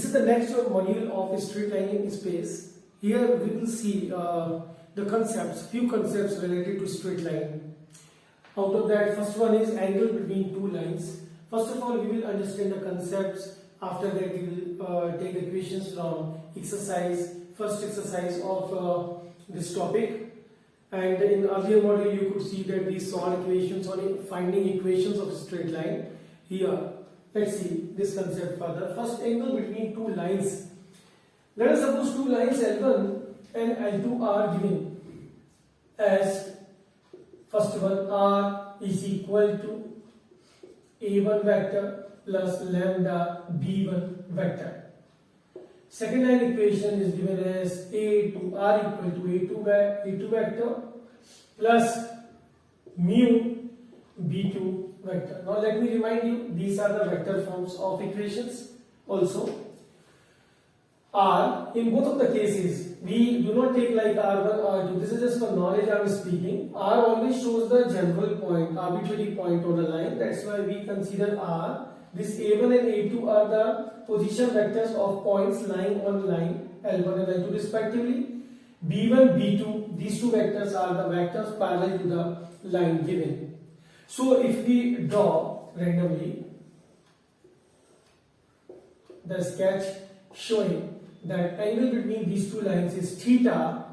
is the next module of straight line in space. Here we will see the concepts, few concepts related to straight line. Out of that, first one is angle between two lines. First of all, we will understand the concepts. After that, we will take equations from first exercise of this topic. And in earlier module, you could see that we solved equations on finding equations of a straight line. Here, let's see this concept further. First, angle between two lines. Let us suppose two lines L1 and L2 are given as first one R is equal to A1 vector plus lambda B1 vector. Second line equation is given as A to R equal to A2 vector plus mu B2 vector. Now let me remind you, these are the vector forms of equations. Also, R, in both of the cases, we do not take like R1, R2. This is just for knowledge I am speaking. R always shows the general point, arbitrary point on a line. That's why we consider R. This A1 and A2 are the position vectors of points lying on line L1 and L2 respectively. B1, B2, these two vectors are the vectors parallel to the line given. So if we draw randomly the sketch showing that angle between these two lines is theta,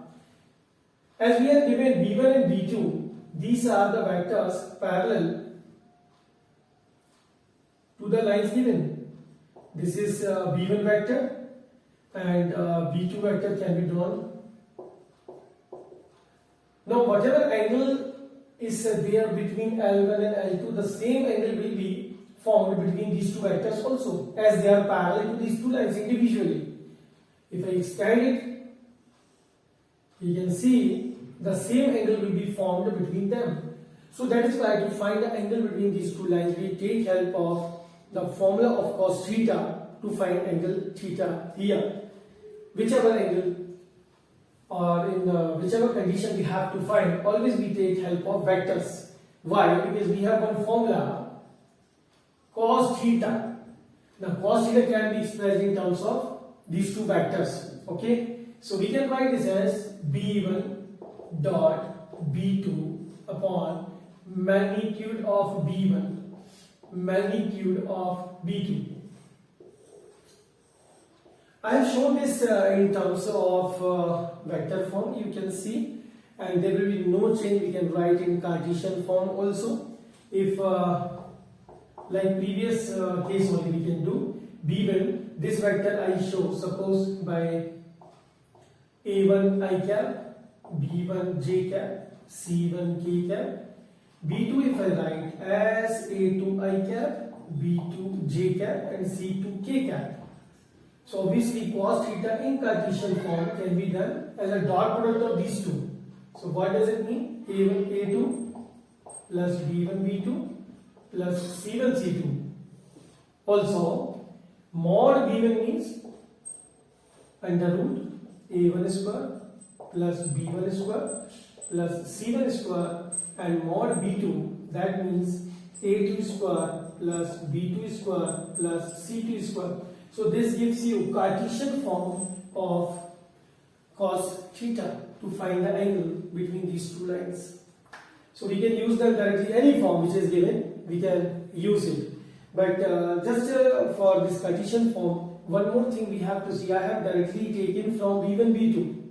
as we are given B1 and B2, these are the vectors parallel to the lines given. This is B1 vector and B2 vector can be drawn. Now whatever angle is there between L1 and L2, the same angle will be formed between these two vectors also, as they are parallel to these two lines individually. If I extend it, you can see the same angle will be formed between them. So that is why to find the angle between these two lines, we take help of the formula of cos theta to find angle theta here. Whichever angle or in whichever condition we have to find, always we take help of vectors. Why? Because we have one formula, cos theta. Now cos theta can be expressed in terms of these two vectors. Okay, so we can write this as B1 dot B2 upon magnitude of B1 magnitude of B2. I have shown this in terms of vector form, you can see, and there will be no change. We can write in Cartesian form also. If like previous case only we can do B1, this vector I show, suppose by A1 I cap, B1 j cap, C1 k cap, B2 if I write as A2 I cap, B2 j cap and C2 k cap. So obviously cos theta in Cartesian form can be done as a dot product of these two. So what does it mean? A1 A2 plus B1 B2 plus C1 C2. Also, mod B1 means under root A1 square plus B1 square plus C1 square, and mod B2, that means A2 square plus B2 square plus C2 square. So this gives you Cartesian form of cos theta to find the angle between these two lines. So we can use them directly, any form which is given, we can use it. But just for this Cartesian form, one more thing we have to see. I have directly taken from B1, B2.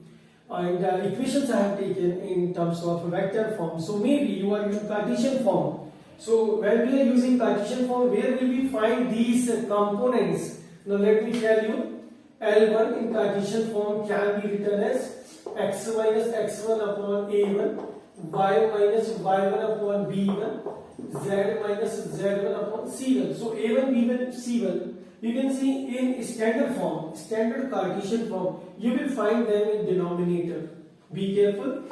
And equations I have taken in terms of vector form. So maybe you are using Cartesian form. So when we are using Cartesian form, where will we find these components? Now let me tell you, L1 in Cartesian form can be written as x minus x1 upon A1, y minus y1 upon B1, z minus z1 upon C1. So A1, B1, C1, you can see in standard form, standard Cartesian form, you will find them in denominator. Be careful.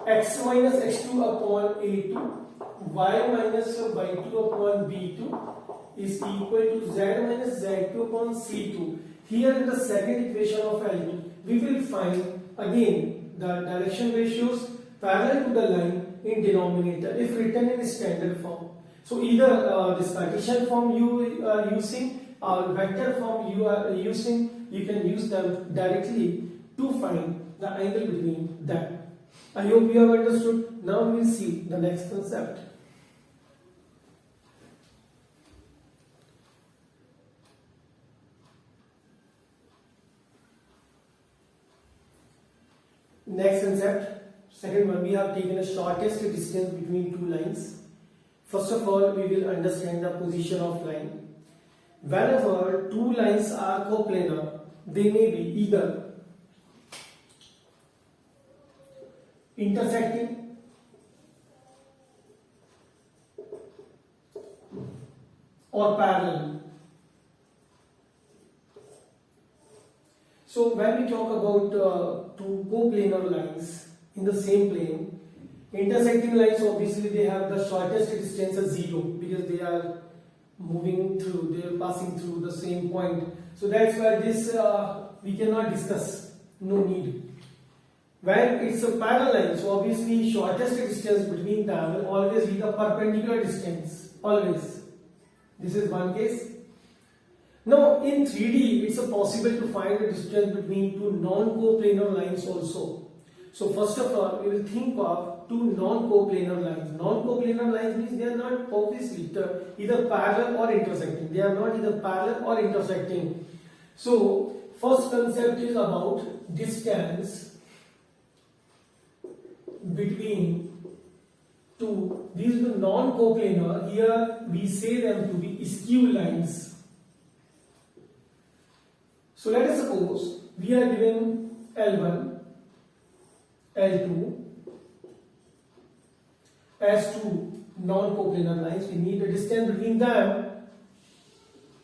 X minus x2 upon A2, y minus y2 upon B2 is equal to z minus z2 upon C2. Here in the second equation of L2, we will find again the direction ratios parallel to the line in denominator if written in standard form. So either this Cartesian form you are using, our vector form you are using, you can use them directly to find the angle between them. I hope you have understood. Now we will see the next concept. Next concept, second one, we have taken the shortest distance between two lines. First of all, we will understand the position of line. Whenever two lines are coplanar, they may be either intersecting or parallel. So when we talk about two coplanar lines in the same plane, intersecting lines, obviously they have the shortest distance as 0 because they are moving through, they are passing through the same point. So that's why this we cannot discuss, no need. When it's a parallel line, so obviously shortest distance between them will always be the perpendicular distance, always. This is one case. Now in 3D, it's possible to find the distance between two non-coplanar lines also. So first of all, we will think of two non-coplanar lines. Non-coplanar lines means they are not obviously either parallel or intersecting. They are not either parallel or intersecting. So first concept is about distance between two. These are non-coplanar. Here we say them to be skew lines. So let us suppose we are given L1, L2 as two non-coplanar lines. We need a distance between them,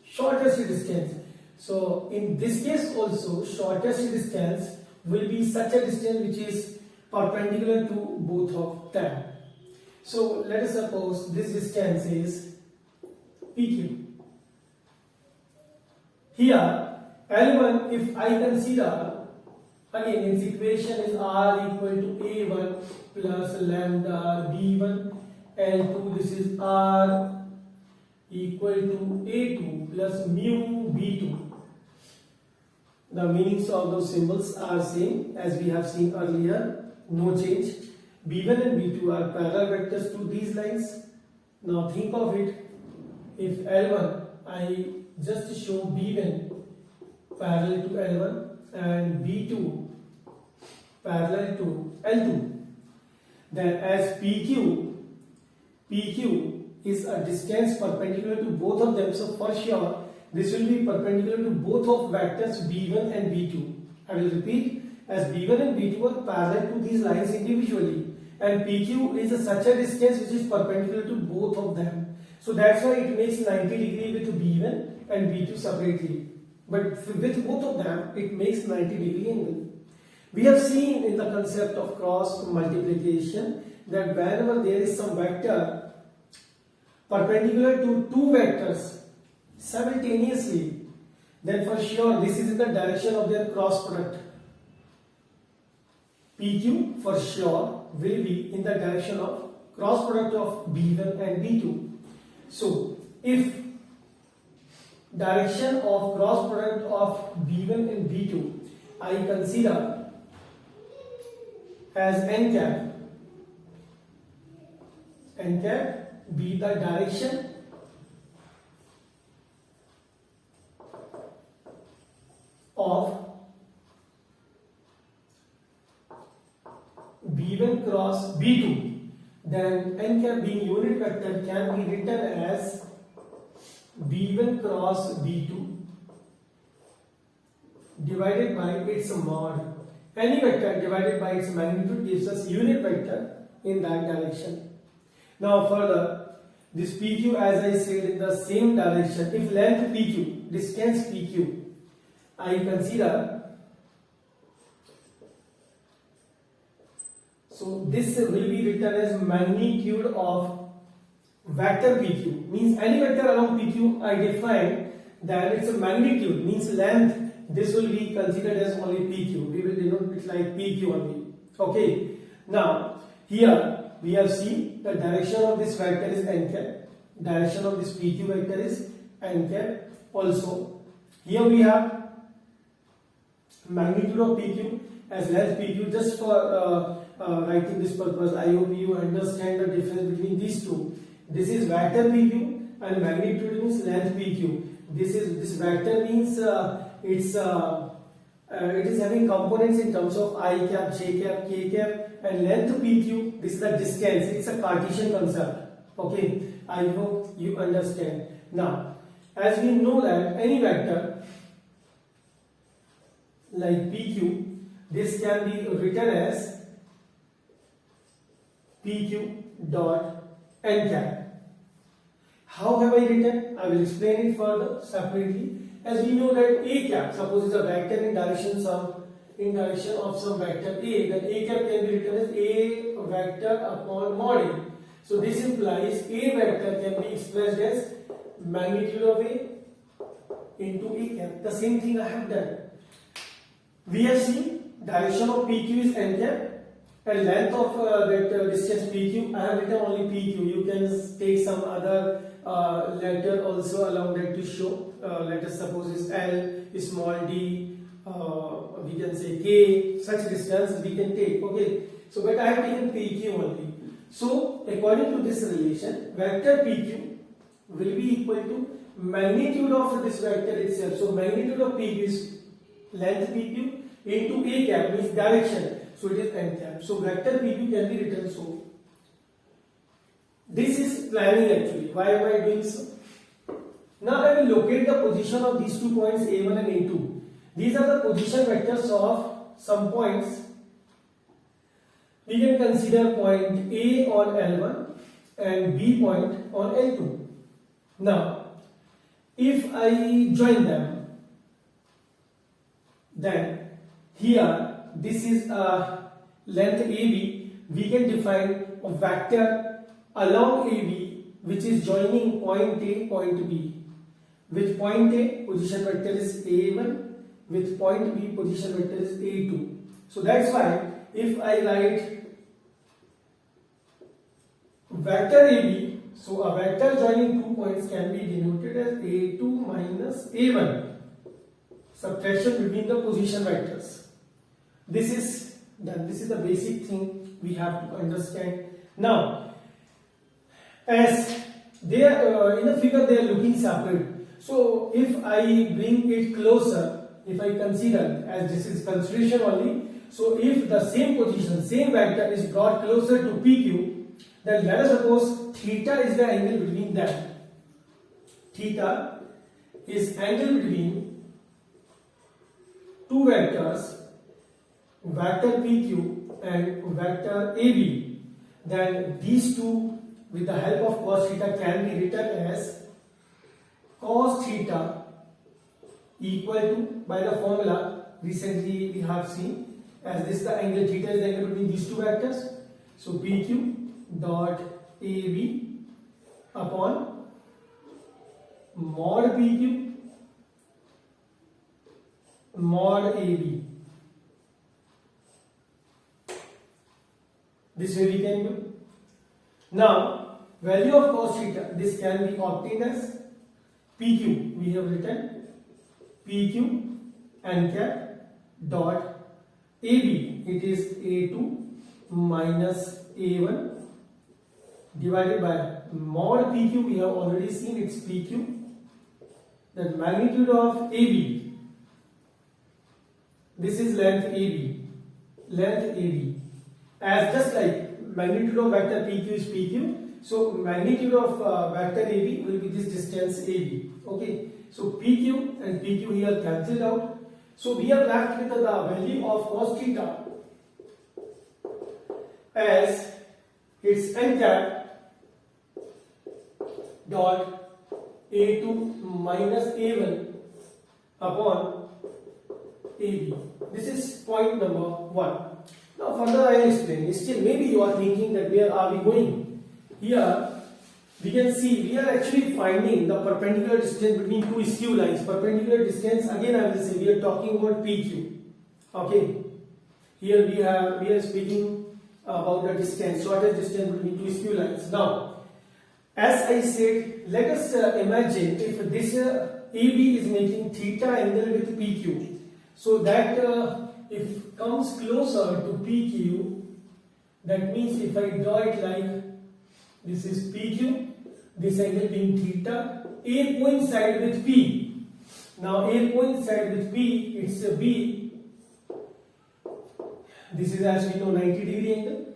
shortest distance. So in this case also, shortest distance will be such a distance which is perpendicular to both of them. So let us suppose this distance is PQ. Here L1, if I consider, again its equation is R equal to A1 plus lambda B1, L2 this is R equal to A2 plus mu B2. The meanings of those symbols are same as we have seen earlier, no change. B1 and B2 are parallel vectors to these lines. Now think of it, if L1, I just show B1 parallel to L1 and B2 parallel to L2, then as PQ is a distance perpendicular to both of them, so for sure this will be perpendicular to both of vectors B1 and B2. I will repeat, as B1 and B2 are parallel to these lines individually, and PQ is such a distance which is perpendicular to both of them. So that's why it makes 90 degree with B1 and B2 separately. But with both of them, it makes 90 degree angle. We have seen in the concept of cross multiplication that whenever there is some vector perpendicular to two vectors simultaneously, then for sure this is in the direction of their cross product. PQ for sure will be in the direction of cross product of B1 and B2. So if direction of cross product of B1 and B2 I consider as n cap be the direction of B1 cross B2, then n cap being unit vector can be written as B1 cross B2 divided by its mod. Any vector divided by its magnitude gives us unit vector in that direction. Now further, this PQ, as I said, in the same direction. If length PQ, distance PQ, I consider, so this will be written as magnitude of vector PQ, means any vector along PQ I define, then its magnitude means length, this will be considered as only PQ. We will denote it like PQ only. Okay. Now here we have seen the direction of this vector is n cap, direction of this PQ vector is n cap, also. Here we have magnitude of PQ as length PQ. Just for writing this purpose, I hope you understand the difference between these two. This is vector PQ and magnitude means length PQ. This vector means it is having components in terms of I cap, J cap, K cap, and length PQ. This is the distance. It's a Cartesian concept. Okay, I hope you understand. Now, as we know that any vector like PQ, this can be written as PQ dot n cap. How have I written? I will explain it further separately. As we know that A cap, suppose is a vector in direction of some vector A, then A cap can be written as A vector upon mod A. So this implies A vector can be expressed as magnitude of A into A cap. The same thing I have done. We have seen direction of PQ is n cap and length of that distance PQ. I have written only PQ. You can take some other letter also along that to show. Let us suppose is L, small d, we can say K, such distance we can take. Okay, so but I have taken PQ only. So according to this relation, vector PQ will be equal to magnitude of this vector itself. So magnitude of PQ is length PQ into A cap means direction. So it is n cap. So vector PQ can be written so. This is planning actually. Why am I doing so? Now I will locate the position of these 2 points A1 and A2. These are the position vectors of some points. We can consider point A on L1 and B point on L2. Now, if I join them, then here this is a length AB. We can define a vector along AB which is joining point A, point B. With point A, position vector is A1. With point B, position vector is A2. So that's why if I write vector AB, so a vector joining 2 points can be denoted as A2 minus A1. Subtraction between the position vectors. This is done. This is the basic thing we have to understand. Now, as they are in the figure, they are looking separate. So if I bring it closer, if I consider, as this is consideration only, so if the same position, same vector is brought closer to PQ, then let us suppose theta is the angle between them. Theta is angle between two vectors, vector PQ and vector AB. Then these two, with the help of cos theta, can be written as cos theta equal to, by the formula recently we have seen, as this the angle theta is the angle between these two vectors. So PQ dot AB upon mod PQ mod AB. This way we can do. Now, value of cos theta, this can be obtained as PQ. We have written PQ n cap dot AB. It is A2 minus A1 divided by mod PQ. We have already seen it's PQ. The magnitude of AB. This is length AB. Length AB. As just like magnitude of vector PQ is PQ. So magnitude of vector AB will be this distance AB. Okay. So PQ and PQ here cancelled out. So we are left with the value of cos theta as its n cap dot A2 minus A1 upon AB. This is point number 1. Now further I will explain. Still maybe you are thinking that where are we going? Here we can see we are actually finding the perpendicular distance between two skew lines. Perpendicular distance, again I will say, we are talking about PQ. Okay. Here we are speaking about the distance, shortest distance between two skew lines. Now, as I said, let us imagine if this AB is making theta angle with PQ. So that if comes closer to PQ, that means if I draw it like this is PQ, this angle being theta, A coincide with P. Now A coincide with P, it's a B. This is, as we know, 90-degree angle.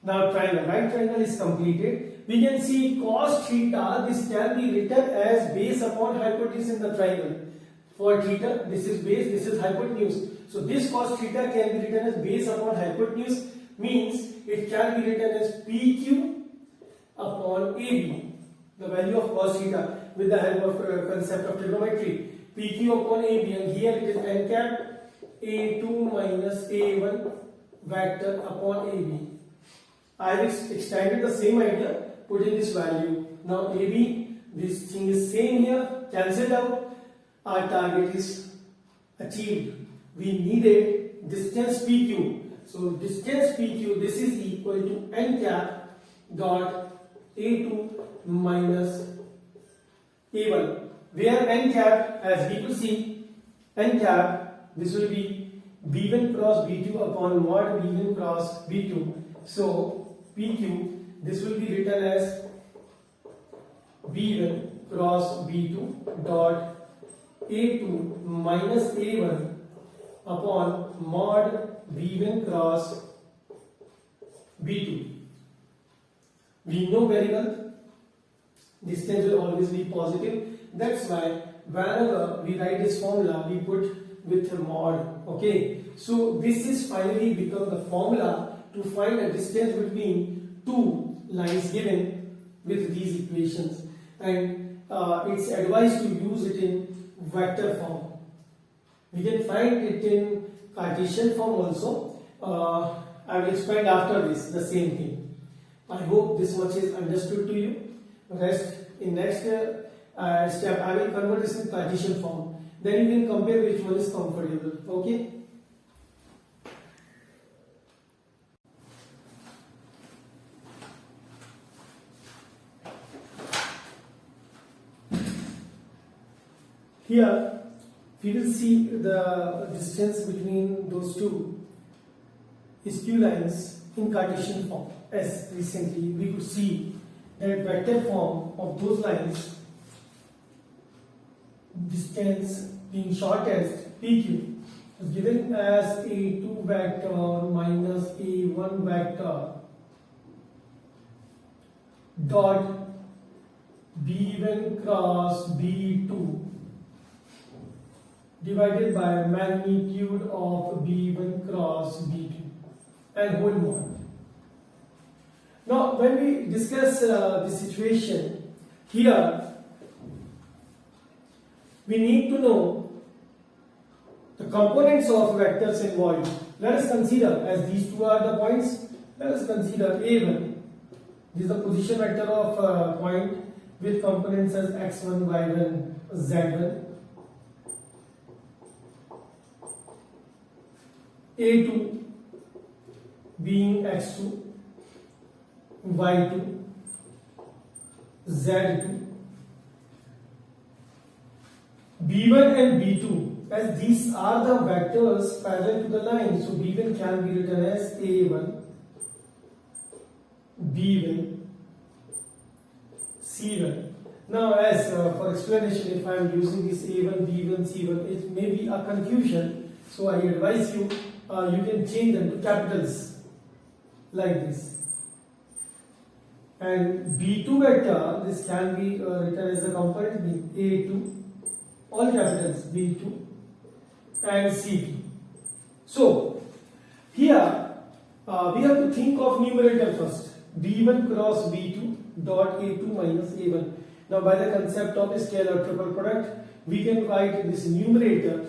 Now triangle, right triangle is completed. We can see cos theta, this can be written as base upon hypotenuse in the triangle. For theta, this is base, this is hypotenuse. So this cos theta can be written as base upon hypotenuse, means it can be written as PQ upon AB. The value of cos theta with the help of concept of trigonometry. PQ upon AB, and here it is n cap A2 minus A1 vector upon AB. I have extended the same idea, put in this value. Now AB, this thing is same here, cancelled out. Our target is achieved. We needed distance PQ. So distance PQ, this is equal to n cap dot A2 minus A1. Where n cap, as we could see, n cap, this will be B1 cross B2 upon mod B1 cross B2. So PQ, this will be written as B1 cross B2 dot A2 minus A1 upon mod B1 cross B2. We know very well distance will always be positive. That's why whenever we write this formula, we put with a mod. Okay, so this is finally become the formula to find a distance between two lines given with these equations, and it's advised to use it in vector form. We can find it in Cartesian form also. I will explain after this the same thing. I hope this much is understood to you. Rest in next step I will convert this in Cartesian form. Then you can compare which one is comfortable. Okay. Here we will see the distance between those two skew lines in Cartesian form. As recently we could see that vector form of those lines, distance being shortest PQ is given as A2 vector minus A1 vector dot B1 cross B2 divided by magnitude of B1 cross B2 and whole mod. Now when we discuss the situation here, we need to know the components of vectors involved. Let us consider, as these two are the points, let us consider A1. This is the position vector of point with components as x1, y1, z1. A2 being x2, y2, z2. B1 and B2, as these are the vectors parallel to the line, so B1 can be written as A1, B1, C1. Now as for explanation, if I am using this A1, B1, C1, it may be a confusion, so I advise you, you can change them to capitals like this. And B2 vector, this can be written as a component A2, all capitals B2 and C2. So here we have to think of numerator first, B1 cross B2 dot A2 minus A1. Now by the concept of scalar triple product, we can write this numerator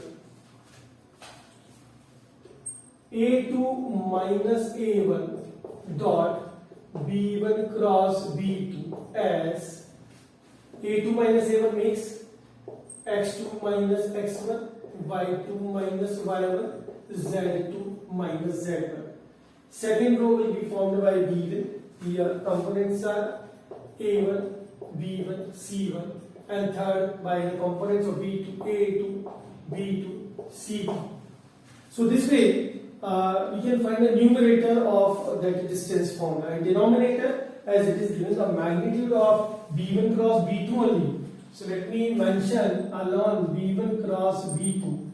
A2 minus A1 dot B1 cross B2 as A2 minus A1 makes x2 minus x1, y2 minus y1, z2 minus z1. Second row will be formed by B1. Here components are A1, B1, C1. and third by the components of B2, A2, B2, C2. So this way we can find the numerator of that distance formula and denominator as it is given the magnitude of B1 cross B2 only. So let me mention along B1 cross B2.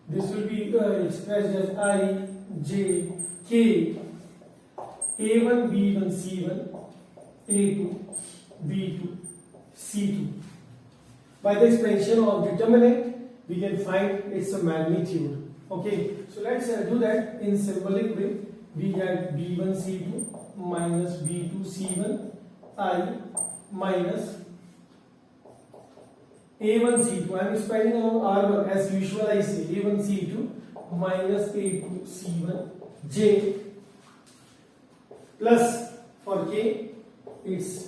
This will be expressed as I, J, K, A1, B1, C1, A2, B2, C2. By the expansion of determinant, we can find its magnitude. Okay, so let's do that in symbolic way. We get B1 C2 minus B2 C1 I minus A1 C2. I am expanding along R1 as usual. I say A1 C2 minus A2 C1 J plus for K it's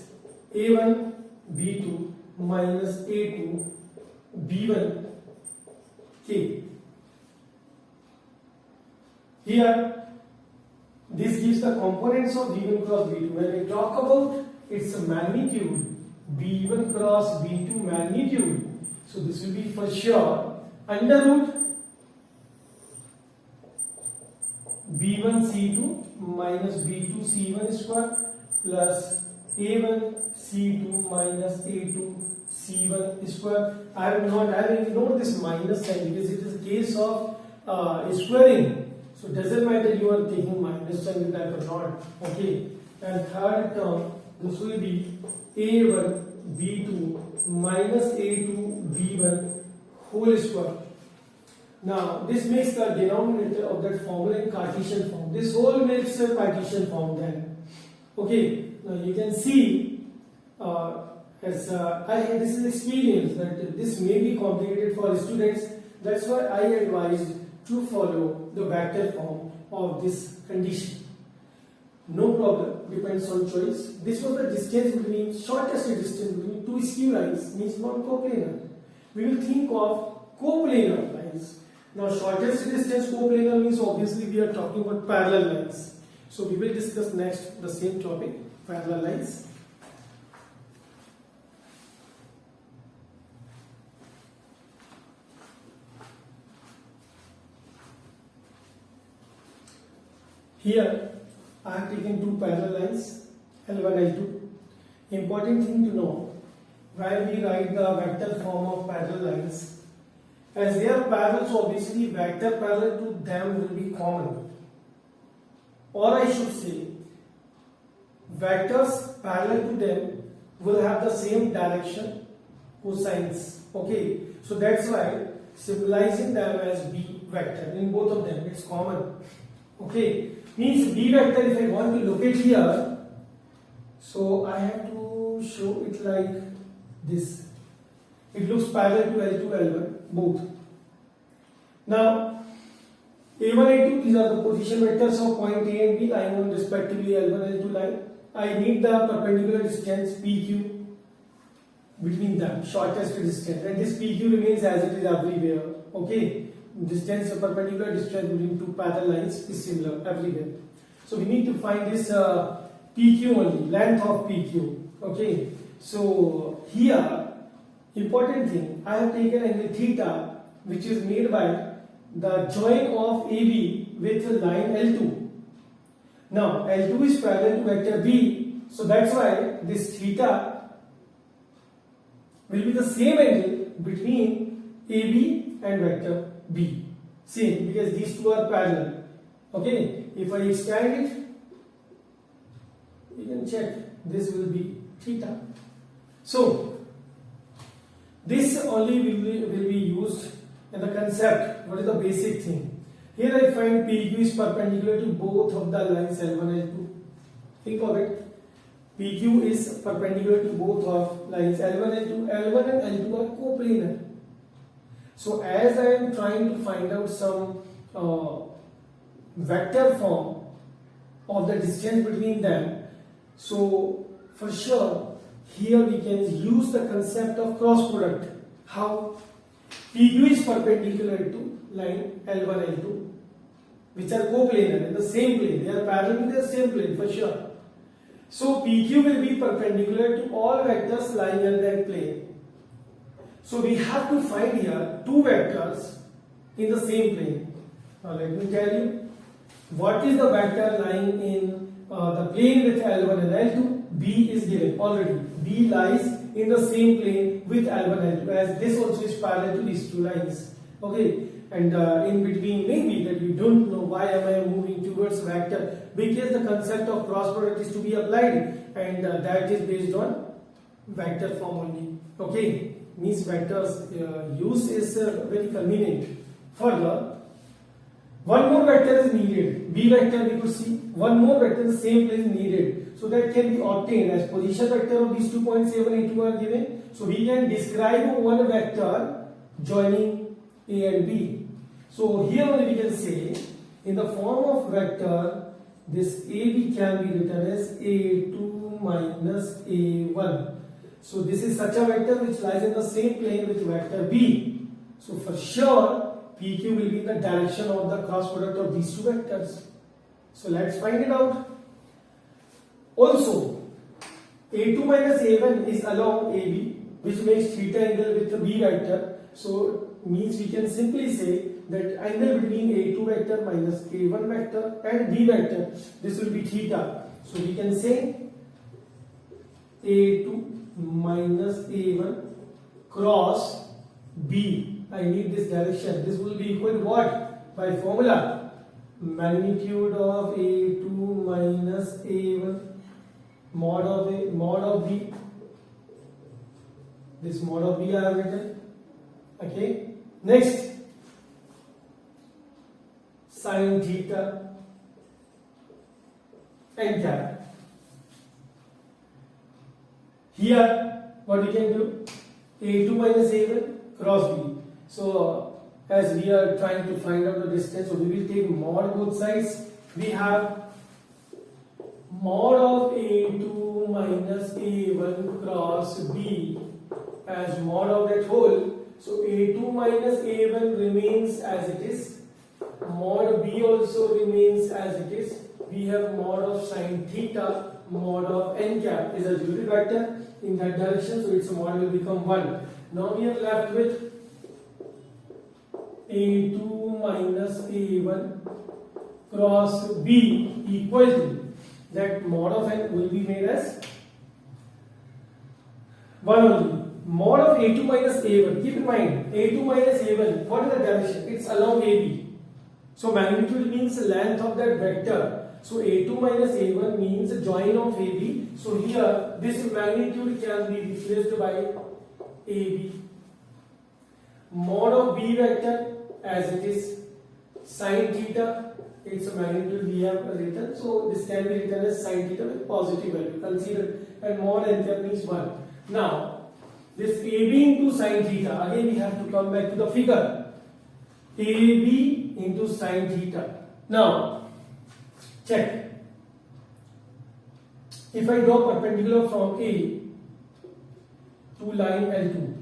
A1 B2 minus A2 B1 K. Here, this gives the components of B1 cross B2. When we talk about its magnitude, B1 cross B2 magnitude, so this will be for sure under root B1 C2 minus B2 C1 square plus A1 C2 minus A2 C1 square. I have ignored this minus sign because it is a case of squaring. So it doesn't matter you are taking minus sign with that or not. Okay. And third term, this will be A1 B2 minus A2 B1 whole square. Now this makes the denominator of that formula in Cartesian form. This whole makes a Cartesian form then. Okay. Now you can see this is experience that this may be complicated for students. That's why I advised to follow the vector form of this condition. No problem, depends on choice. This was the distance between, shortest distance between two skew lines, means non-coplanar. We will think of coplanar lines. Now shortest distance coplanar means obviously we are talking about parallel lines. So we will discuss next the same topic, parallel lines. Here I have taken two parallel lines, L1, L2. Important thing to know, while we write the vector form of parallel lines, as they are parallel, so obviously vector parallel to them will be common. Or I should say, vectors parallel to them will have the same direction, cosines. Okay, so that's why symbolizing them as B vector in both of them, it's common. Okay. Means B vector, if I want to locate here, so I have to show it like this. It looks parallel to L2, L1, both. Now, A1, A2, these are the position vectors of point A and B. I am on respectively L1, L2 line. I need the perpendicular distance PQ between them, shortest distance. And this PQ remains as it is everywhere. Okay. Distance, perpendicular distance between two parallel lines is similar everywhere. So we need to find this PQ only, length of PQ. Okay. So here, important thing, I have taken angle theta, which is made by the join of AB with line L2. Now L2 is parallel to vector B, so that's why this theta will be the same angle between AB and vector B. Same, because these two are parallel. Okay, if I expand it, you can check, this will be theta. So this only will be used in the concept. What is the basic thing? Here I find PQ is perpendicular to both of the lines L1 and L2. Think of it. PQ is perpendicular to both of lines L1 and L2. L1 and L2 are coplanar. So as I am trying to find out some vector form of the distance between them, so for sure here we can use the concept of cross product. How? PQ is perpendicular to line L1, L2, which are coplanar in the same plane. They are parallel to the same plane for sure. So PQ will be perpendicular to all vectors lying on that plane. So we have to find here two vectors in the same plane. Now let me tell you what is the vector lying in the plane with L1 and L2. B is given already. B lies in the same plane with L1 and L2, as this also is parallel to these two lines. Okay, and in between maybe that you don't know why am I moving towards vector, because the concept of cross product is to be applied, and that is based on vector form only. Okay, means vectors use is very convenient. Further, one more vector is needed. B vector we could see. One more vector in the same place needed. So that can be obtained as position vector of these 2 points A1 and A2 are given. So we can describe one vector joining A and B. So here only we can say in the form of vector this AB can be written as A2 minus A1. So this is such a vector which lies in the same plane with vector B. So for sure PQ will be in the direction of the cross product of these two vectors. So let's find it out. Also, A2 minus A1 is along AB, which makes theta angle with the B vector. So means we can simply say that angle between A2 vector minus A1 vector and B vector, this will be theta. So we can say A2 minus A1 cross B. I need this direction. This will be equal to what? By formula, magnitude of A2 minus A1 mod of B. This mod of B I have written. Okay. Next, sin theta n cap. Here, what we can do? A2 minus A1 cross B. So, as we are trying to find out the distance, so we will take mod both sides. We have mod of A2 minus A1 cross B as mod of that whole. So A2 minus A1 remains as it is. Mod B also remains as it is. We have mod of sin theta, mod of n cap is a unit vector in that direction, so its mod will become 1. Now we are left with A2 minus A1 cross B equal to that mod of n will be made as 1 only. Mod of A2 minus A1, keep in mind A2 minus A1, what is the direction? It's along AB. So magnitude means the length of that vector. So A2 minus A1 means the join of AB. So here this magnitude can be replaced by AB. Mod of B vector as it is sin theta, its magnitude we have written. So this can be written as sin theta with positive value. Consider, and mod n cap means 1. Now this AB into sin theta, again we have to come back to the figure. AB into sin theta. Now check. If I draw perpendicular from A to line L2,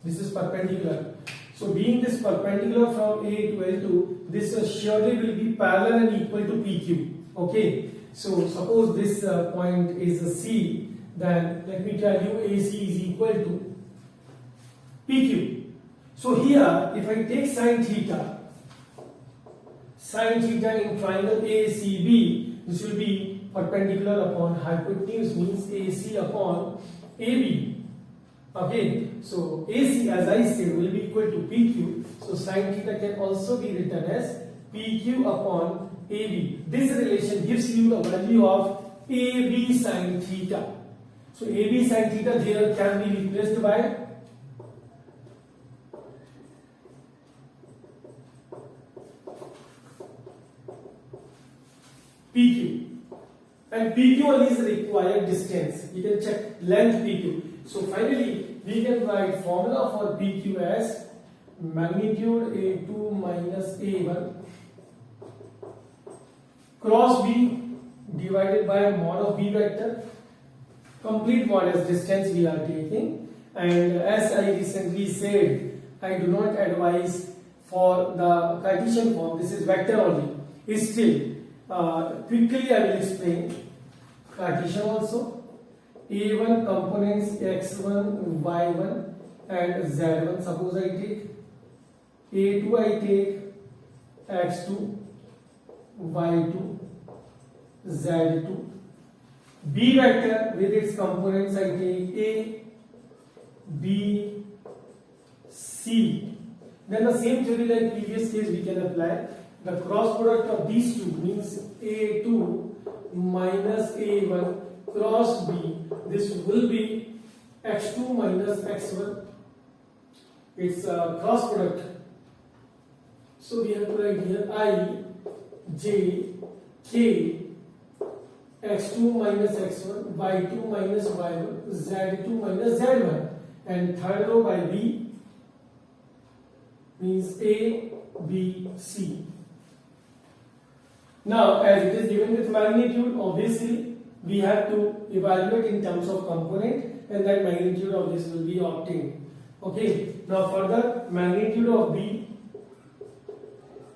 this is perpendicular. So being this perpendicular from A to L2, this surely will be parallel and equal to PQ. Okay. So suppose this point is a C, then let me tell you AC is equal to PQ. So here if I take sin theta in triangle ACB, this will be perpendicular upon hypotenuse, means AC upon AB. Okay, so AC as I said will be equal to PQ. So sin theta can also be written as PQ upon AB. This relation gives you the value of AB sin theta. So AB sin theta there can be replaced by PQ, and PQ only is required distance. You can check length PQ. So finally we can write formula for PQ as magnitude A2 minus A1 cross B divided by mod of B vector. Complete mod as distance we are taking, and as I recently said, I do not advise for the Cartesian form. This is vector only. Still, quickly I will explain Cartesian also. A1 components x1, y1 and z1. Suppose I take a2, I take x2, y2, z2. B vector with its components, I take a, b, c. Then the same theory like previous case we can apply. The cross product of these two means a2 minus a1 cross b. This will be x2 minus x1. It's a cross product. So we have to write here I, j, k, x2 minus x1, y2 minus y1, z2 minus z1. And third row by b means a, b, c. Now as it is given with magnitude, obviously we have to evaluate in terms of component, and that magnitude of this will be obtained. Okay, now further magnitude of b,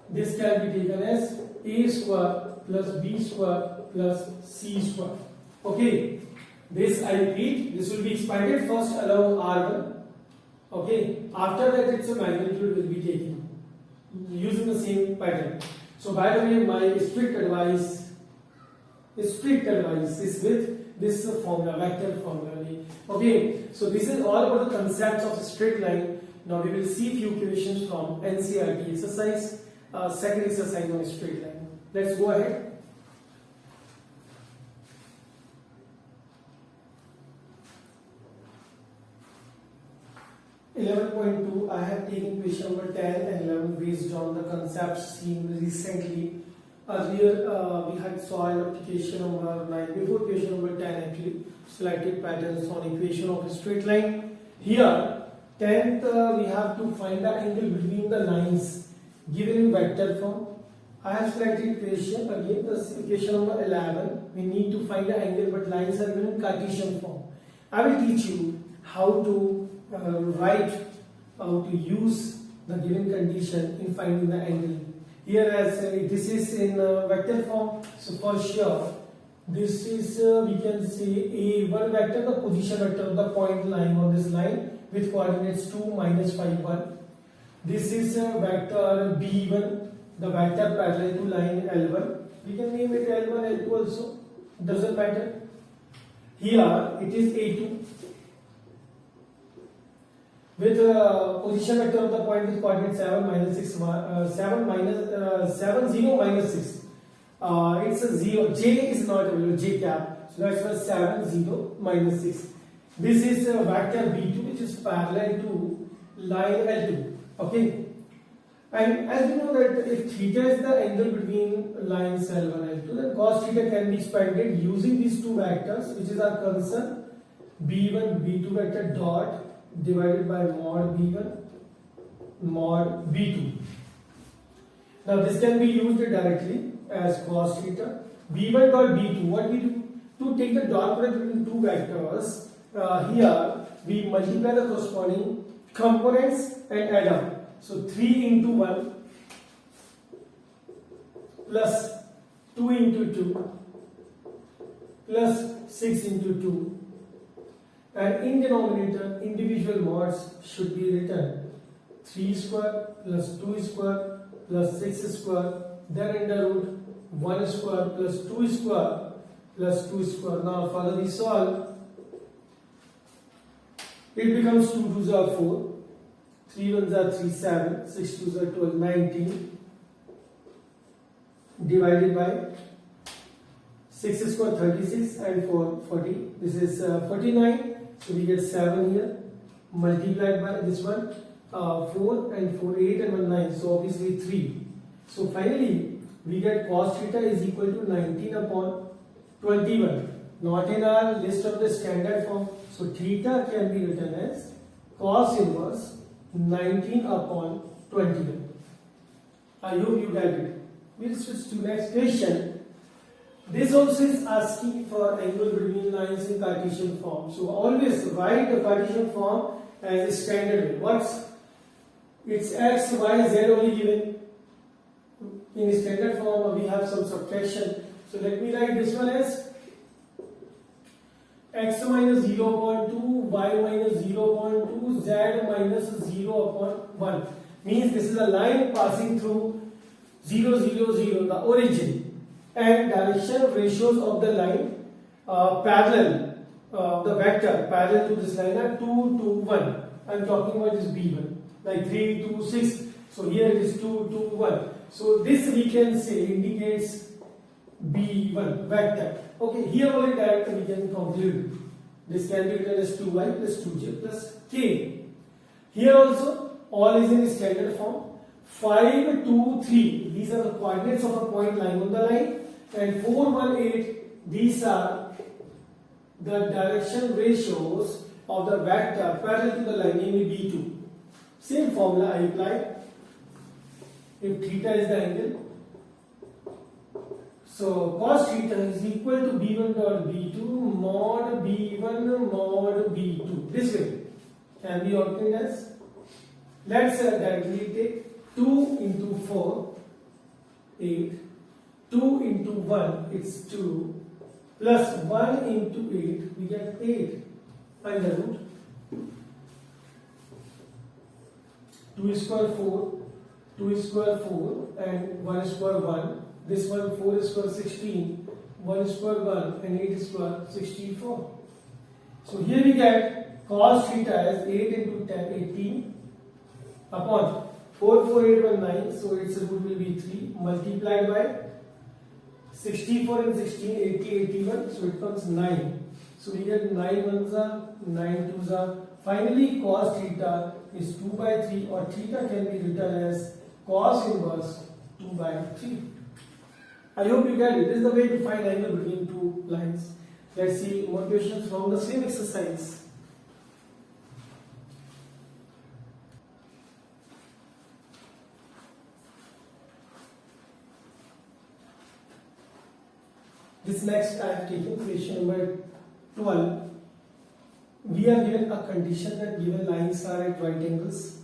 this can be taken as a square plus b square plus c square. Okay, this I repeat, this will be expanded first along R1. Okay, after that its magnitude will be taken using the same pattern. So by the way, my strict advice is with this formula, vector formula. Okay, so this is all about the concepts of straight line. Now we will see few questions from NCERT exercise, second exercise on straight line. Let's go ahead. I have taken question number 10 and 11 based on the concepts seen recently. Earlier we had saw application number 9 before question number 10 actually selected patterns on equation of a straight line. Here 10th we have to find the angle between the lines given in vector form. I have selected equation again, this equation number 11. We need to find the angle but lines are given in Cartesian form. I will teach you how to write, how to use the given condition in finding the angle. Here as this is in vector form, so for sure this is we can say a1 vector, the position vector of the point lying on this line with coordinates 2, minus 5, 1. This is vector b1, the vector parallel to line L1. We can name it L1, L2 also, doesn't matter. Here it is a2 with position vector of the point with coordinate 7, minus 6, 7, 0, minus 6. It's a 0, j is not available, j cap. So that's why 7, 0, minus 6. This is vector b2 which is parallel to line L2. Okay. And as you know that if theta is the angle between lines L1 and L2, then cos theta can be expanded using these two vectors, which is our concern, b1, b2 vector dot divided by mod b1, mod b2. Now this can be used directly as cos theta. b1 dot b2, what we do? To take the dot product between two vectors, here we multiply the corresponding components and add up. So 3 into 1 plus 2 into 2 plus 6 into 2, and in denominator individual mods should be written 3 square plus 2 square plus 6 square, then under root 1 square plus 2 square plus 2 square. Now further we solve, it becomes 2 2s are 4, 3 1s are 3 7, 6 2s are 12 19, divided by 6 square 36 and 4 40. This is 49. So we get 7 here, multiplied by this one 4 and 4 8 and 1 9. So obviously 3. So finally we get cos theta is equal to 19 upon 21. Not in our list of the standard form. So theta can be written as cos inverse 19 upon 21. I hope you got it. We'll switch to next question. This also is asking for angle between lines in Cartesian form. So always write the Cartesian form as a standard way. What's it's x, y, z only given. In standard form we have some subtraction. So let me write this one as x minus 0 upon 2, y minus 0 upon 2, z minus 0 upon 1. Means this is a line passing through 0, 0, 0, the origin, and direction ratios of the line parallel, the vector parallel to this line are 2, 2, 1. I am talking about this B1, like 3, 2, 6. So here it is 2, 2, 1. So this we can say indicates B1 vector. Okay, here only directly we can conclude. This can be written as 2y plus 2j plus k. Here also all is in standard form. 5, 2, 3. These are the coordinates of a point lying on the line. And 4, 1, 8. These are the direction ratios of the vector parallel to the line, namely B2. Same formula I apply. If theta is the angle, so cos theta is equal to B1 dot B2 mod B1 mod B2. This way can be obtained as, let's directly take 2 into 4, 8, 2 into 1, it's 2, plus 1 into 8, we get 8 under root 2 square 4, 2 square 4 and 1 square 1. This one 4 square 16, 1 square 1 and 8 square 64. So here we get cos theta as 8 into 10, 18 upon 4, 4, 8, 1, 9. So its root will be 3 multiplied by 64 and 16, 80, 81. So it comes 9. So we get 9 ones are 9 twos are. Finally, cos theta is 2 by 3, or theta can be written as cos inverse 2 by 3. I hope you get it. This is the way to find angle between two lines. Let's see more questions from the same exercise. This next I have taken question number 12. We are given a condition that given lines are at right angles.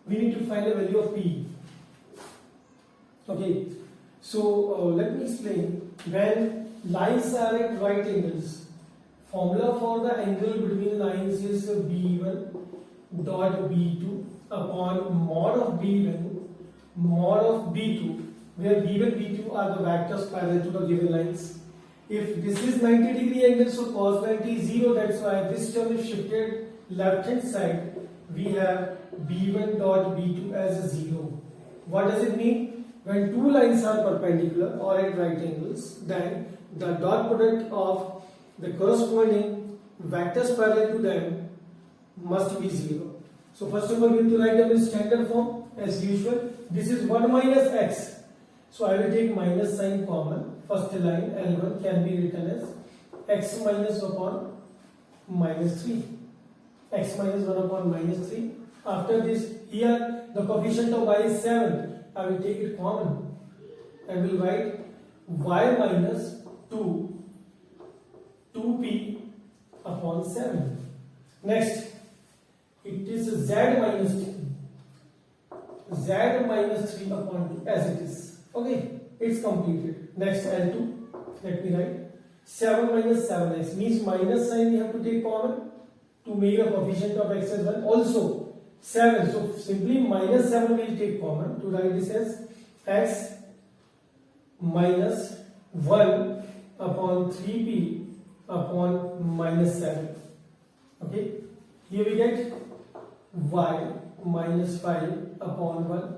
We need to find a value of P. Okay. So let me explain. When lines are at right angles, formula for the angle between lines is B1 dot B2 upon mod of B1 mod of B2, where B1 B2 are the vectors parallel to the given lines. If this is 90-degree angle, so cos 90 is 0. That's why this term is shifted left hand side. We have B1 dot B2 as a 0. What does it mean? When two lines are perpendicular or at right angles, then the dot product of the corresponding vectors parallel to them must be 0. So first of all, we have to write them in standard form as usual. This is 1 minus x. So I will take minus sign common. First line L1 can be written as x minus upon minus 3. X minus 1 upon minus 3. After this, here the coefficient of y is 7. I will take it common and will write y minus 2p upon 7. Next, it is z minus 3 upon 2 as it is. Okay, it's completed. Next, L2, let me write 7 minus 7x means minus sign we have to take common to make a coefficient of x as 1. Also 7, so simply minus 7 will take common to write this as x minus 1 upon 3p upon minus 7. Okay, here we get y minus 5 upon 1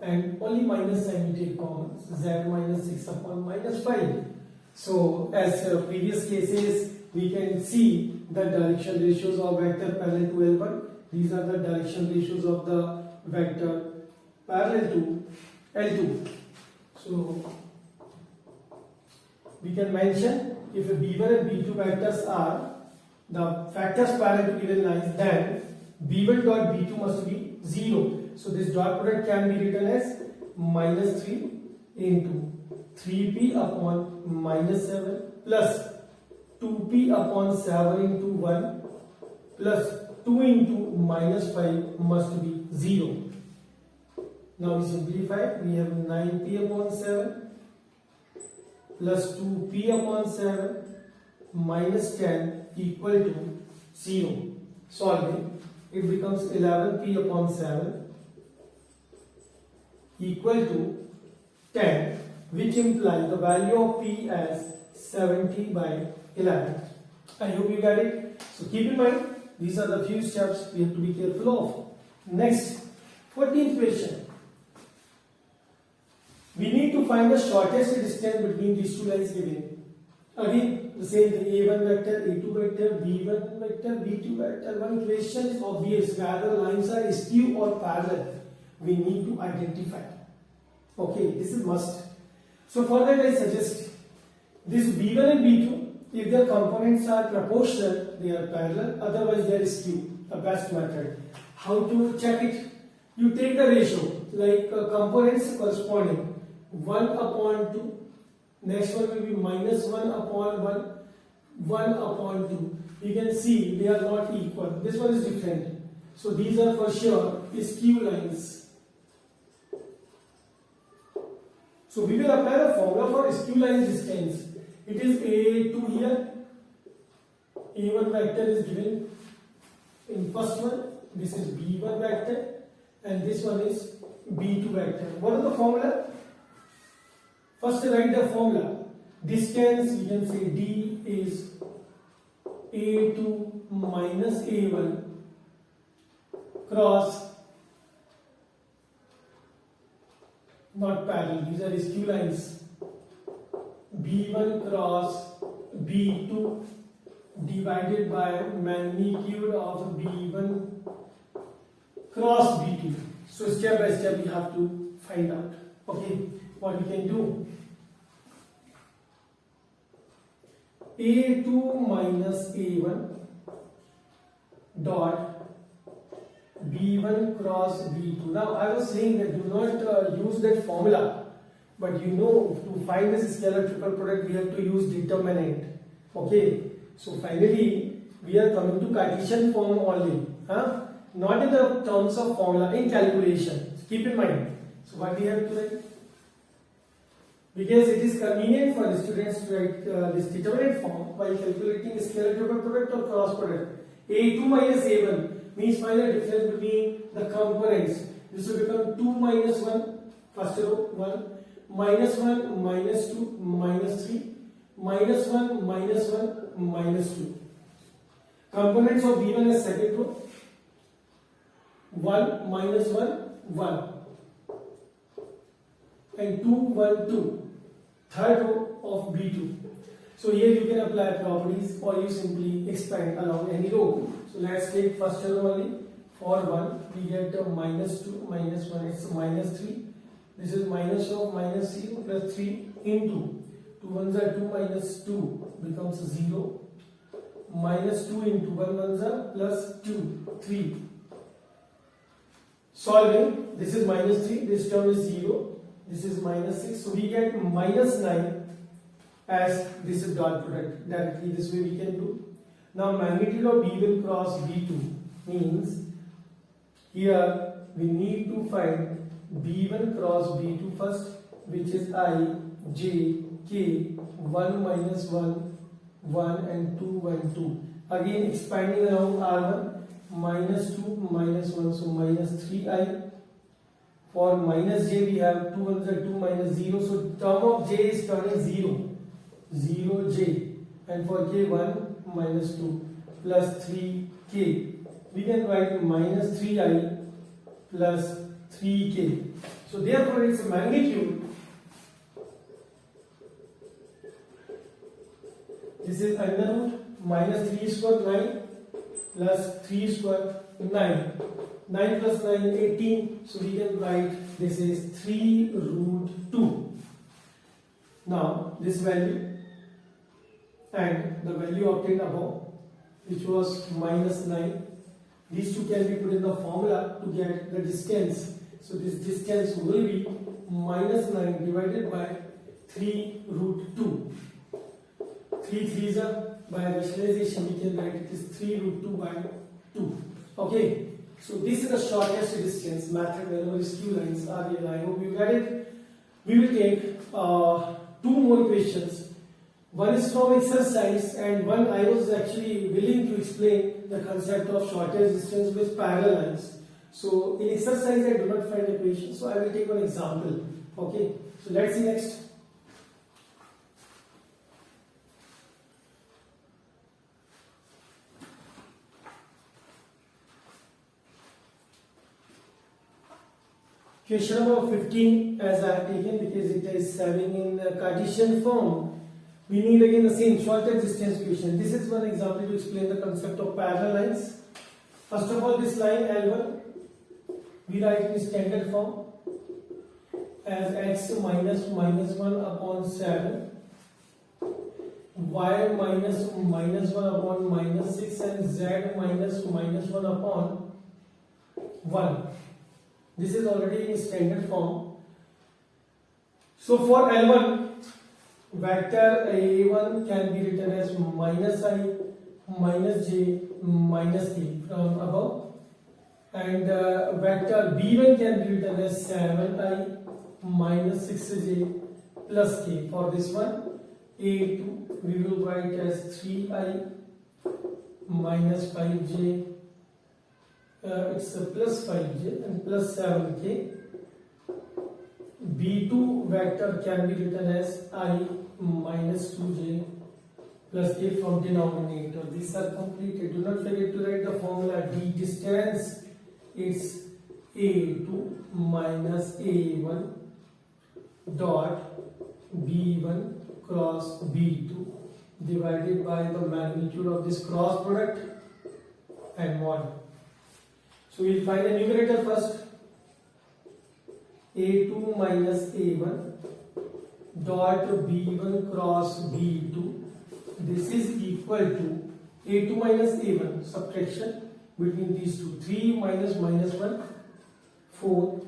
and only minus sign we take common, z minus 6 upon minus 5. So as previous cases, we can see the direction ratios of vector parallel to L1. These are the direction ratios of the vector parallel to L2. So we can mention if B1 and B2 vectors are the factors parallel to given lines, then B1 dot B2 must be 0. So this dot product can be written as minus 3 into 3p upon minus 7 plus 2p upon 7 into 1 plus 2 into minus 5 must be 0. Now we simplify. We have 9p upon 7 plus 2p upon 7 minus 10 equal to 0. Solving, it becomes 11p upon 7 equal to 10, which implies the value of p as 70 by 11. I hope you got it. So keep in mind, these are the few steps we have to be careful of. Next, 14th question. We need to find the shortest distance between these two lines given. Again, the same thing, a1 vector, a2 vector, b1 vector, b2 vector. One question is obvious, whether lines are skew or parallel. We need to identify. Okay, this is must. So for that I suggest this b1 and b2, if their components are proportional, they are parallel, otherwise they are skew. The best method. How to check it? You take the ratio, like components corresponding 1 upon 2, next one will be minus 1 upon 1, 1 upon 2. You can see they are not equal. This one is different. So these are for sure skew lines. So we will apply the formula for skew line distance. It is A2 here. A1 vector is given in first one. This is B1 vector. And this one is B2 vector. What is the formula? First write the formula. Distance, you can say D is A2 minus A1 cross, not parallel, these are skew lines, B1 cross B2 divided by magnitude of B1 cross B2. So step by step we have to find out. Okay, what we can do? A2 minus A1 dot B1 cross B2. Now I was saying that do not use that formula, but you know to find this scalar triple product we have to use determinant. Okay, so finally we are coming to Cartesian form only, not in the terms of formula, in calculation. Keep in mind. So what we have to write? Because it is convenient for the students to write this determinant form while calculating scalar triple product or cross product. A2 minus A1 means find the difference between the components. This will become 2 minus 1, first row 1, minus 1, minus 2, minus 3, minus 1, minus 1, minus 2. Components of B1 as second row, 1, minus 1, 1. And 2, 1, 2. Third row of B2. So here you can apply properties or you simply expand along any row. So let's take first row only. For 1 we get minus 2 minus 1, it's minus 3. This is minus of minus 0 plus 3 into 2 ones are 2 minus 2 becomes 0. Minus 2 into 1 ones are plus 2, 3. Solving, this is minus 3, this term is 0. This is minus 6, so we get minus 9 as this is dot product. Directly this way we can do. Now magnitude of B1 cross B2 means here we need to find B1 cross B2 first, which is I, J, K, 1 minus 1, 1 and 2, 1, 2. Again expanding around R1, minus 2, minus 1, so minus 3I. For minus j we have 2 ones are 2 minus 0, so term of j is turning 0, 0j, and for k 1 minus 2 plus 3k. We can write minus 3i plus 3k. So therefore its magnitude, this is under root minus 3 square 9 plus 3 square 9. 9 plus 9, 18. So we can write this is 3 root 2. Now this value and the value obtained above, which was minus 9, these two can be put in the formula to get the distance. So this distance will be minus 9 divided by 3 root 2. 3 3s are by rationalization we can write it is 3 root 2 by 2. Okay. So this is the shortest distance method whenever skew lines are here. I hope you got it. We will take 2 more questions One is from exercise and one I was actually willing to explain the concept of shortest distance with parallel lines. So in exercise I do not find the equation, so I will take one example. Okay, so let's see next. Question number 15 as I have taken because it is having in Cartesian form. We need again the same shortest distance equation. This is one example to explain the concept of parallel lines. First of all, this line L1 we write in standard form as x minus 1 upon 7, y minus 1 upon minus 6 and z minus 1 upon 1. This is already in standard form. So for L1, vector A1 can be written as minus I, minus j, minus k from above, and vector B1 can be written as 7i minus 6j plus k. For this one, A2 we will write as 3i minus 5j, it's a plus 5j and plus 7k. B2 vector can be written as I minus 2j plus k from denominator. These are completed. Do not forget to write the formula d distance. It's A2 minus A1 dot B1 cross B2 divided by the magnitude of this cross product and mod. So we'll find the numerator first. A2 minus A1 dot B1 cross B2. This is equal to A2 minus A1, subtraction between these two. 3 minus 1, 4.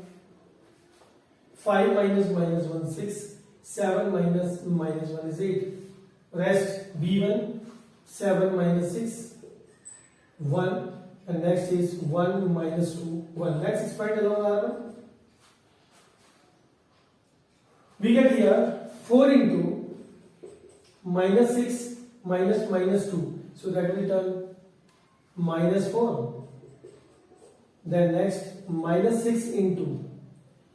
5 minus 1, 6. 7 minus 1 is 8. Rest B1, 7 minus 6, 1. And next is 1 minus 2, 1. Let's expand along R1. We get here 4 into minus 6 minus 2. So that will turn minus 4. Then next minus 6 into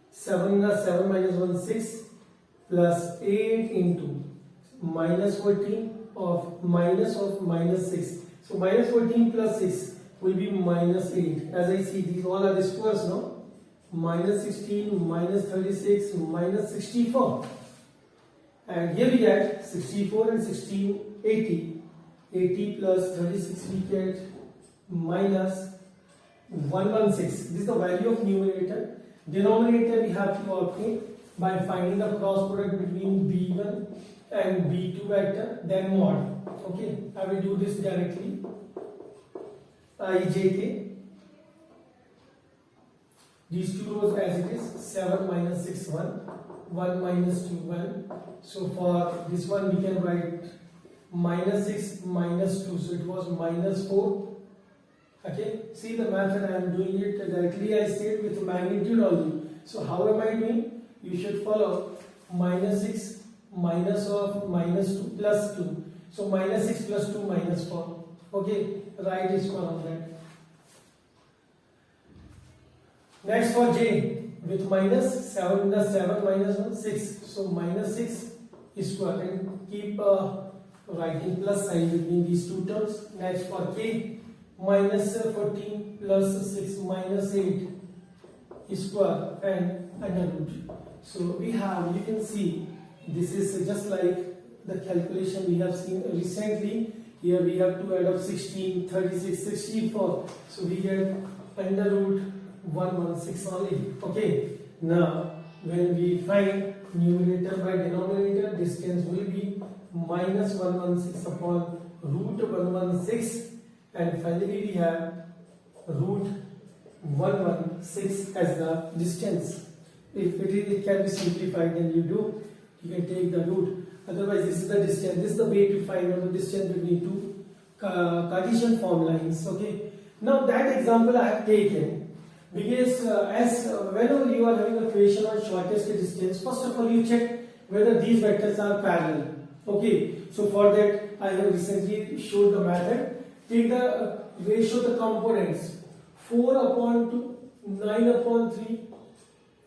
7 minus 1 6 plus 8 into minus 14 of minus 6. So minus 14 plus 6 will be minus 8. As I see, these all are the squares now. Minus 16, minus 36, minus 64. And here we get 64 and 16, 80. 80 plus 36 we get minus 116. This is the value of numerator. Denominator we have to obtain by finding the cross product between B1 and B2 vector, then mod. Okay, I will do this directly. Ijk. These two rows as it is, 7 minus 6, 1, 1 minus 2, 1. So for this one we can write minus 6 minus 2, so it was minus 4. Okay, see the method I am doing it directly, I said with magnitude only. So how am I doing? You should follow minus 6 minus of minus 2 plus 2. So minus 6 plus 2 minus 4. Okay, write is one of that. Next for J, with minus 7 minus 1 6. So minus 6 is square, and keep writing plus sign between these two terms. Next for K, minus 14 plus 6 minus 8 is square and under root. So we have, you can see, this is just like the calculation we have seen recently. Here we have to add up 16, 36, 64. So we get under root 116 only. Okay. Now when we find numerator by denominator, distance will be minus 116 upon root 116, and finally we have root 116 as the distance. If it can be simplified, then you can take the root. Otherwise, this is the distance. This is the way to find out the distance between two Cartesian form lines. Okay. Now that example I have taken because whenever you are having a equation on shortest distance, first of all you check whether these vectors are parallel. Okay, so for that I have recently showed the method. Take the ratio of the components 4 upon 2, 9 upon 3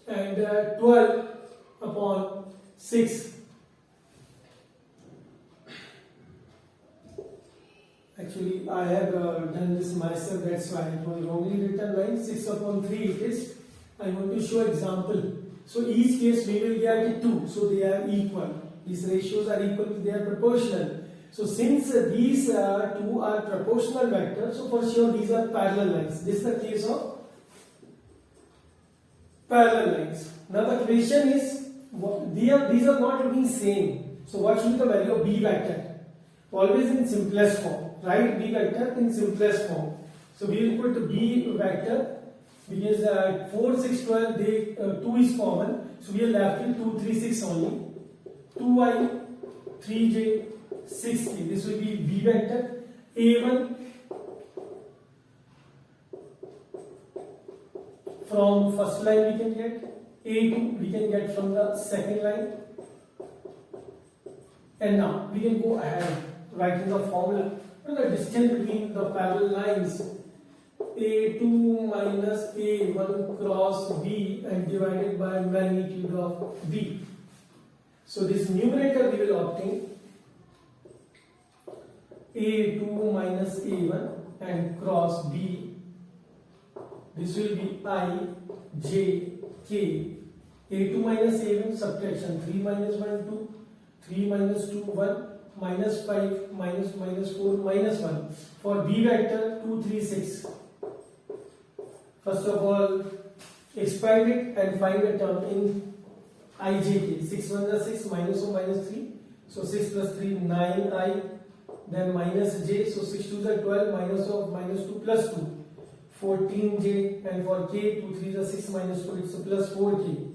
and 12 upon 6. Actually, I have done this myself, that's why it was wrongly written line. 6 upon 3 it is. I want to show example. So each case we will get 2, so they are equal. These ratios are equal, they are proportional. So since these two are proportional vectors, so for sure these are parallel lines. This is the case of parallel lines. Now the question is, these are not being same. So what should be the value of B vector? Always in simplest form. Write B vector in simplest form. So we will put B vector because 4, 6, 12, 2 is common. So we are left with 2, 3, 6 only. 2i, 3j, 6k. This will be B vector. A1 from first line we can get. A2 we can get from the second line. And now we can go ahead writing the formula. The distance between the parallel lines A2 minus A1 cross B and divided by magnitude of B. So this numerator we will obtain A2 minus A1 and cross B. This will be I, J, K. A2 minus A1 subtraction 3 minus 1 2, 3 minus 2 1, minus 5 minus 4 minus 1. For B vector 2 3 6. First of all, expand it and find a term in ijk. 6 1 is 6, minus 1 minus 3. So 6 plus 3 9i. Then minus j. So 6 2 is 12, minus of minus 2 plus 2 14j, and for k 2 3 is 6 minus 2, it's a plus 4k.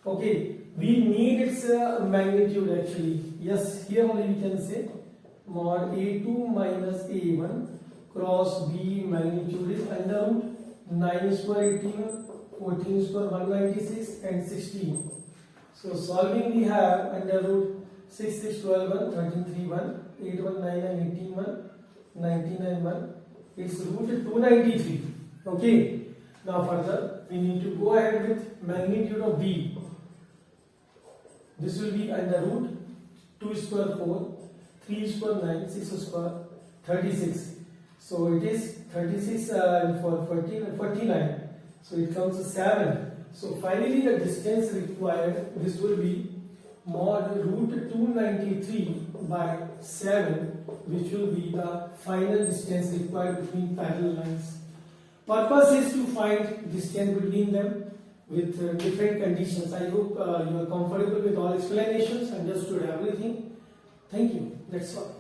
Okay, we need its magnitude actually. Yes, here only we can say mod A2 minus A1 cross B magnitude is under root 9 square 81, 14 square 196 and 16. So solving we have under root 6 6 12 1, 13 3 1, 8 1 9 9 18 1, 19 and 1. It's root 293. Okay. Now further we need to go ahead with magnitude of B. This will be under root 2 square 4, 3 square 9, 6 square 36. So it is 36 for 14 and 49. So it comes to 7. So finally the distance required, this will be mod root 293 by 7, which will be the final distance required between parallel lines. Purpose is to find distance between them with different conditions. I hope you are comfortable with all explanations, understood everything. Thank you. That's all.